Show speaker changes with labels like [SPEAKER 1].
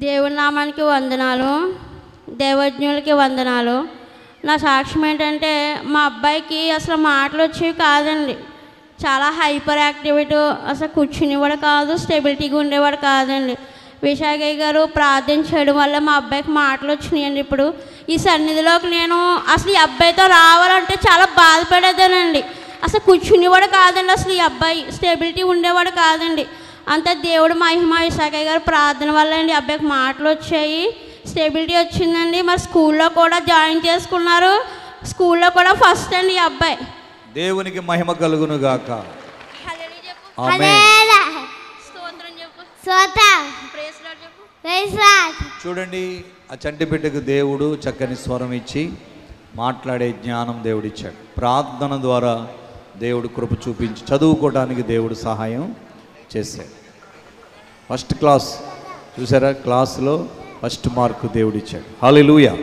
[SPEAKER 1] దేవుని నామానికి వందనాలు, దేవజ్ఞులకి వందనాలు. నా సాక్ష్యం ఏంటంటే మా అబ్బాయికి అసలు మాటలు వచ్చేవి కాదండి. చాలా హైపర్ యాక్టివిటీ, అసలు కూర్చునేవాడు కాదు, స్టెబిలిటీగా ఉండేవాడు కాదండి. విశాఖయ్య గారు ప్రార్థన చేయడం వల్ల మా అబ్బాయికి మాటలు వచ్చినాయండి. ఇప్పుడు ఈ సన్నిధిలోకి నేను అసలు ఈ అబ్బాయితో రావాలంటే చాలా బాధపడేదానండి. అసలు కూర్చునేవాడు కాదండి, అసలు ఈ అబ్బాయి స్టెబిలిటీ ఉండేవాడు కాదండి. అంతా దేవుడు మహిమ. విశాఖయ్య గారు ప్రార్థన వల్ల అండి అబ్బాయికి మాటలు వచ్చాయి, స్టెబిలిటీ వచ్చిందండి. మరి స్కూల్లో కూడా జాయిన్ చేసుకున్నారు, స్కూల్లో కూడా ఫస్ట్ అండి ఈ అబ్బాయి.
[SPEAKER 2] దేవునికి మహిమ కలుగును గాక. చూడండి, ఆ చంటి బిడ్డకు దేవుడు చక్కని స్వరం ఇచ్చి మాట్లాడే జ్ఞానం దేవుడిచ్చాడు. ప్రార్థన ద్వారా దేవుడు కృప చూపించి చదువుకోవడానికి దేవుడు సహాయం చేశాడు. ఫస్ట్ క్లాస్ చూసారా, క్లాసులో ఫస్ట్ మార్కు దేవుడిచ్చాడు. హల్లెలూయా.